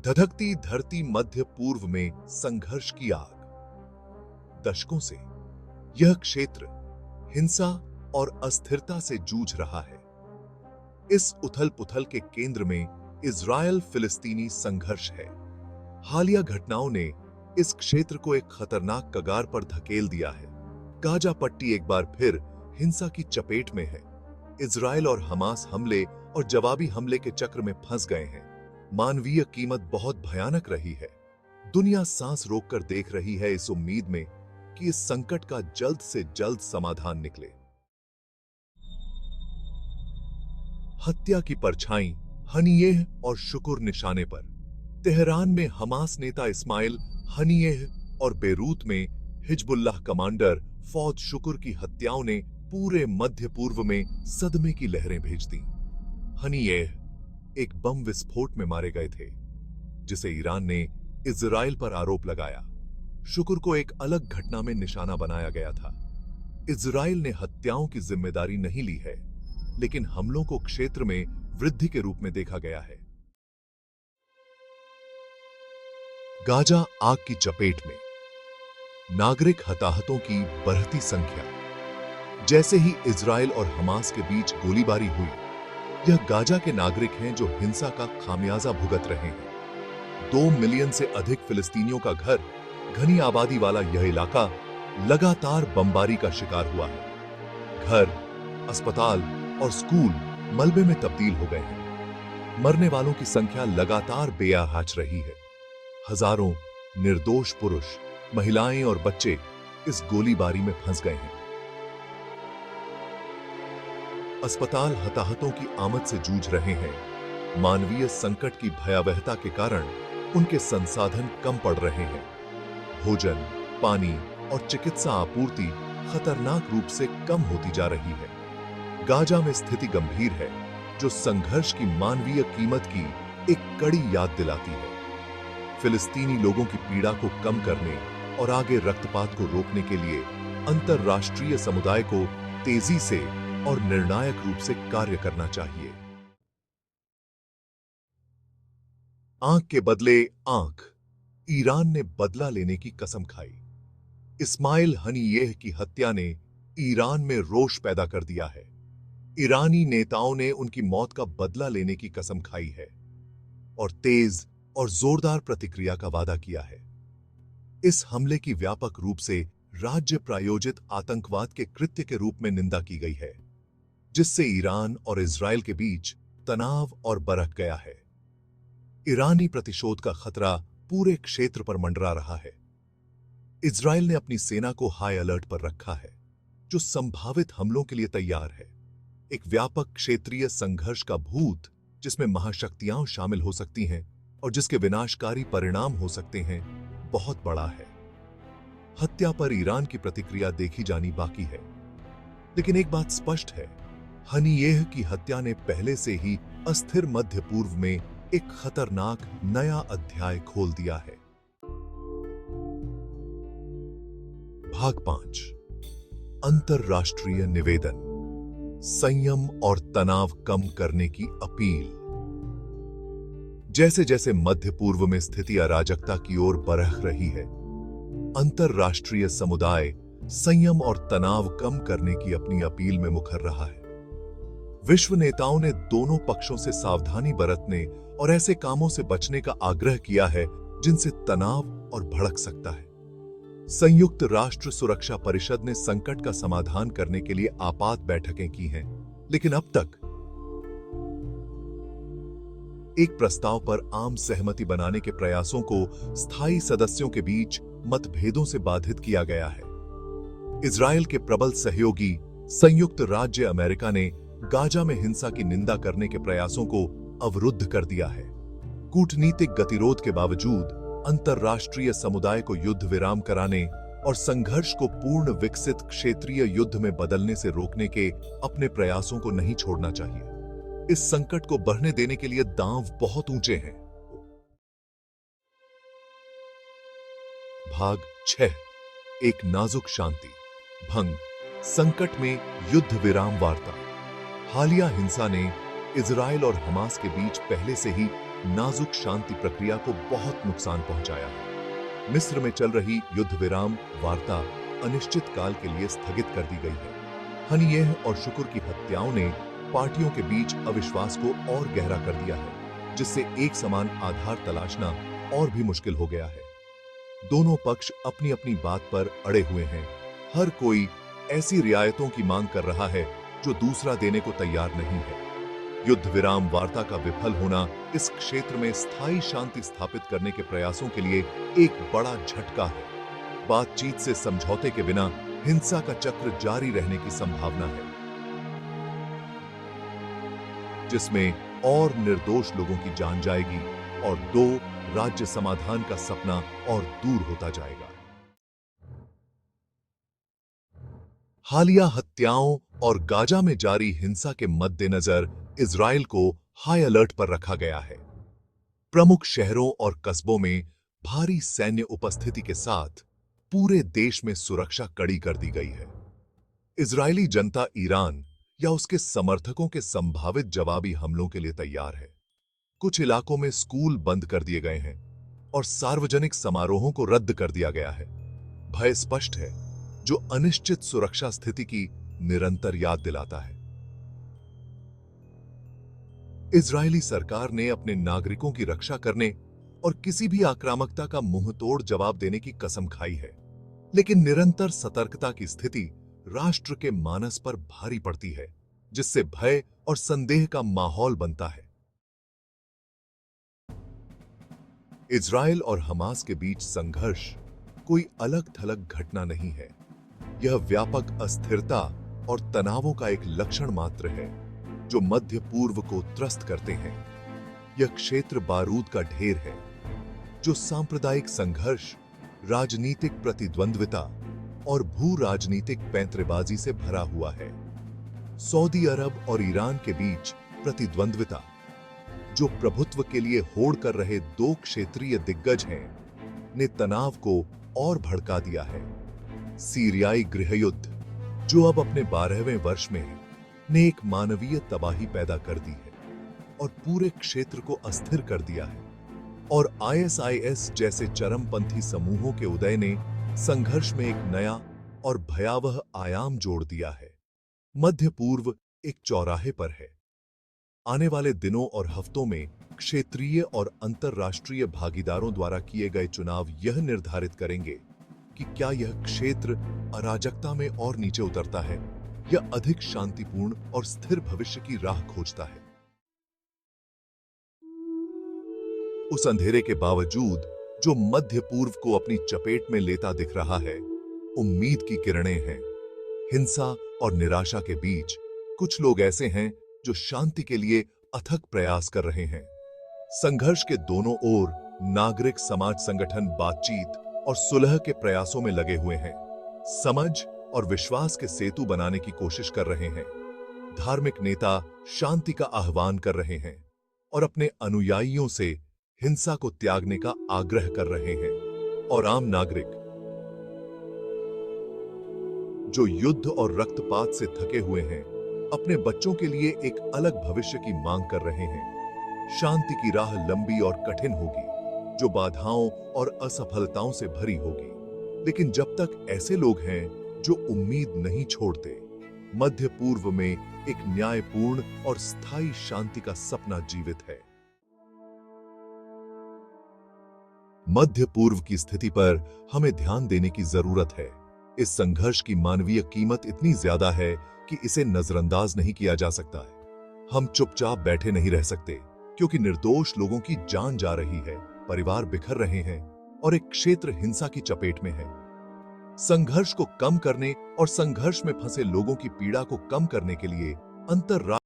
धधकती धरती मध्य पूर्व में संघर्ष की आग। दशकों से यह क्षेत्र हिंसा और अस्थिरता से जूझ रहा है। इस उथल-पुथल के केंद्र में इजरायल फिलिस्तीनी संघर्ष है। हालिया घटनाओं ने इस क्षेत्र को एक खतरनाक कगार पर धकेल दिया है। गाजा पट्टी एक बार फिर हिंसा की चपेट में है। इजरायल और हमास हमले और जवाबी हमले के चक्र में फंस गए हैं। मानवीय कीमत बहुत भयानक रही है। दुनिया सांस रोककर देख रही है इस उम्मीद में कि इस संकट का जल्द से जल्द समाधान निकले। हत्या की परछाई हनीयेह और शुकुर निशाने पर। तेहरान में हमास नेता इस्माइल हनीयेह और बेरूत में हिजबुल्लाह कमांडर फौद शुकुर की हत्याओं ने पूरे मध्य पूर्व में सदमे की लहरें भेज दी। हनीयेह एक बम विस्फोट में मारे गए थे, जिसे ईरान ने इजराइल पर आरोप लगाया। शुकुर को एक अलग घटना में निशाना बनाया गया था। इजराइल ने हत्याओं की जिम्मेदारी नहीं ली है, लेकिन हमलों को क्षेत्र में वृद्धि के रूप में देखा गया है। गाजा आग की चपेट में। नागरिक हताहतों की बढ़ती संख्या। जैसे ही इजराइल और हमास के बीच गोलीबारी हुई, यह गाजा के नागरिक हैं जो हिंसा का खामियाजा भुगत रहे हैं। 2 मिलियन से अधिक फिलिस्तीनियों का घर, घनी आबादी वाला यह इलाका लगातार बमबारी का शिकार हुआ है। घर, अस्पताल और स्कूल मलबे में तब्दील हो गए हैं। मरने वालों की संख्या लगातार बेआहाज रही है। हजारों निर्दोष पुरुष, महिलाएं और बच्चे इस गोलीबारी में फंस गए हैं। अस्पताल हताहतों की आमद से जूझ रहे हैं। मानवीय संकट की भयावहता के कारण उनके संसाधन कम पड़ रहे हैं। भोजन, पानी और चिकित्सा आपूर्ति खतरनाक रूप से कम होती जा रही है। गाजा में स्थिति गंभीर है, जो संघर्ष की मानवीय कीमत की एक कड़ी याद दिलाती है। फिलिस्तीनी लोगों की पीड़ा को कम करने और आगे रक्तपात को रोकने के लिए अंतर्राष्ट्रीय समुदाय को तेजी से और निर्णायक रूप से कार्य करना चाहिए। आंख के बदले आंख। ईरान ने बदला लेने की कसम खाई। इस्माइल हनीयेह की हत्या ने ईरान में रोष पैदा कर दिया है। ईरानी नेताओं ने उनकी मौत का बदला लेने की कसम खाई है और तेज और जोरदार प्रतिक्रिया का वादा किया है। इस हमले की व्यापक रूप से राज्य प्रायोजित आतंकवाद के कृत्य के रूप में निंदा की गई है, जिससे ईरान और इजराइल के बीच तनाव और बढ़ गया है। ईरानी प्रतिशोध का खतरा पूरे क्षेत्र पर मंडरा रहा है। इजराइल ने अपनी सेना को हाई अलर्ट पर रखा है, जो संभावित हमलों के लिए तैयार है। एक व्यापक क्षेत्रीय संघर्ष का भूत, जिसमें महाशक्तियां शामिल हो सकती हैं और जिसके विनाशकारी परिणाम हो सकते हैं, बहुत बड़ा है। हत्या पर ईरान की प्रतिक्रिया देखी जानी बाकी है, लेकिन एक बात स्पष्ट है, हनीयेह की हत्या ने पहले से ही अस्थिर मध्य पूर्व में एक खतरनाक नया अध्याय खोल दिया है। भाग 5। अंतरराष्ट्रीय निवेदन। संयम और तनाव कम करने की अपील। जैसे जैसे मध्य पूर्व में स्थिति अराजकता की ओर बढ़ रही है, अंतरराष्ट्रीय समुदाय संयम और तनाव कम करने की अपनी अपील में मुखर रहा है। विश्व नेताओं ने दोनों पक्षों से सावधानी बरतने और ऐसे कामों से बचने का आग्रह किया है जिनसे तनाव और भड़क सकता है। संयुक्त राष्ट्र सुरक्षा परिषद ने संकट का समाधान करने के लिए आपात बैठकें की हैं, लेकिन अब तक एक प्रस्ताव पर आम सहमति बनाने के प्रयासों को स्थायी सदस्यों के बीच मतभेदों से बाधित किया गया है। इजराइल के प्रबल सहयोगी संयुक्त राज्य अमेरिका ने गाजा में हिंसा की निंदा करने के प्रयासों को अवरुद्ध कर दिया है। कूटनीतिक गतिरोध के बावजूद अंतरराष्ट्रीय समुदाय को युद्ध विराम कराने और संघर्ष को पूर्ण विकसित क्षेत्रीय युद्ध में बदलने से रोकने के अपने प्रयासों को नहीं छोड़ना चाहिए। इस संकट को बढ़ने देने के लिए दांव बहुत ऊंचे हैं। भाग 6। एक नाजुक शांति भंग। संकट में युद्ध विराम वार्ता। हालिया हिंसा ने इजराइल और हमास के बीच पहले से ही नाजुक शांति प्रक्रिया को बहुत नुकसान पहुंचाया है। मिस्र में चल रही युद्ध विराम वार्ता अनिश्चित काल के लिए स्थगित कर दी गई है। हनीयेह और शुक्र की हत्याओं ने पार्टियों के बीच अविश्वास को और गहरा कर दिया है, जिससे एक समान आधार तलाशना और भी मुश्किल हो गया है। दोनों पक्ष अपनी अपनी बात पर अड़े हुए हैं। हर कोई ऐसी रियायतों की मांग कर रहा है जो दूसरा देने को तैयार नहीं है। युद्ध विराम वार्ता का विफल होना इस क्षेत्र में स्थायी शांति स्थापित करने के प्रयासों के लिए एक बड़ा झटका है। बातचीत से समझौते के बिना हिंसा का चक्र जारी रहने की संभावना है, जिसमें और निर्दोष लोगों की जान जाएगी और दो राज्य समाधान का सपना और दूर होता जाएगा। हालिया हत्याओं और गाजा में जारी हिंसा के मद्देनजर इजराइल को हाई अलर्ट पर रखा गया है। प्रमुख शहरों और कस्बों में भारी सैन्य उपस्थिति के साथ पूरे देश में सुरक्षा कड़ी कर दी गई है। इजरायली जनता ईरान या उसके समर्थकों के संभावित जवाबी हमलों के लिए तैयार है। कुछ इलाकों में स्कूल बंद कर दिए गए हैं और सार्वजनिक समारोहों को रद्द कर दिया गया है। भय स्पष्ट है, जो अनिश्चित सुरक्षा स्थिति की निरंतर याद दिलाता है। इजरायली सरकार ने अपने नागरिकों की रक्षा करने और किसी भी आक्रामकता का मुंहतोड़ जवाब देने की कसम खाई है, लेकिन निरंतर सतर्कता की स्थिति राष्ट्र के मानस पर भारी पड़ती है, जिससे भय और संदेह का माहौल बनता है। इजराइल और हमास के बीच संघर्ष कोई अलग-थलग घटना नहीं है। यह व्यापक अस्थिरता और तनावों का एक लक्षण मात्र है, जो मध्य पूर्व को त्रस्त करते हैं। यह क्षेत्र बारूद का ढेर है, जो सांप्रदायिक संघर्ष, राजनीतिक प्रतिद्वंद्विता और भू राजनीतिक पैंतरेबाजी से भरा हुआ है। सऊदी अरब और ईरान के बीच प्रतिद्वंद्विता, जो प्रभुत्व के लिए होड़ कर रहे दो क्षेत्रीय दिग्गज हैं, ने तनाव को और भड़का दिया है। सीरियाई गृहयुद्ध, जो अब अपने 12वें वर्ष में है, ने एक मानवीय तबाही पैदा कर दी है और पूरे क्षेत्र को अस्थिर कर दिया है। और आईएसआईएस जैसे चरमपंथी समूहों के उदय ने संघर्ष में एक नया और भयावह आयाम जोड़ दिया है। मध्य पूर्व एक चौराहे पर है। आने वाले दिनों और हफ्तों में क्षेत्रीय और अंतर्राष्ट्रीय भागीदारों द्वारा किए गए चुनाव यह निर्धारित करेंगे कि क्या यह क्षेत्र अराजकता में और नीचे उतरता है या अधिक शांतिपूर्ण और स्थिर भविष्य की राह खोजता है। उस अंधेरे के बावजूद जो मध्य पूर्व को अपनी चपेट में लेता दिख रहा है, उम्मीद की किरणें हैं। हिंसा और निराशा के बीच कुछ लोग ऐसे हैं जो शांति के लिए अथक प्रयास कर रहे हैं। संघर्ष के दोनों ओर नागरिक समाज संगठन बातचीत और सुलह के प्रयासों में लगे हुए हैं। समझ और विश्वास के सेतु बनाने की कोशिश कर रहे हैं। धार्मिक नेता शांति का आह्वान कर रहे हैं और अपने अनुयायियों से हिंसा को त्यागने का आग्रह कर रहे हैं। और आम नागरिक, जो युद्ध और रक्तपात से थके हुए हैं, अपने बच्चों के लिए एक अलग भविष्य की मांग कर रहे हैं। शांति की राह लंबी और कठिन होगी, जो बाधाओं और असफलताओं से भरी होगी, लेकिन जब तक ऐसे लोग हैं जो उम्मीद नहीं छोड़ते, मध्य पूर्व में एक न्यायपूर्ण और स्थायी शांति का सपना जीवित है। मध्य पूर्व की स्थिति पर हमें ध्यान देने की जरूरत है। इस संघर्ष की मानवीय कीमत इतनी ज्यादा है कि इसे नजरअंदाज नहीं किया जा सकता है। हम चुपचाप बैठे नहीं रह सकते, क्योंकि निर्दोष लोगों की जान जा रही है, परिवार बिखर रहे हैं और एक क्षेत्र हिंसा की चपेट में है। संघर्ष को कम करने और संघर्ष में फंसे लोगों की पीड़ा को कम करने के लिए अंतर्राष्ट्रीय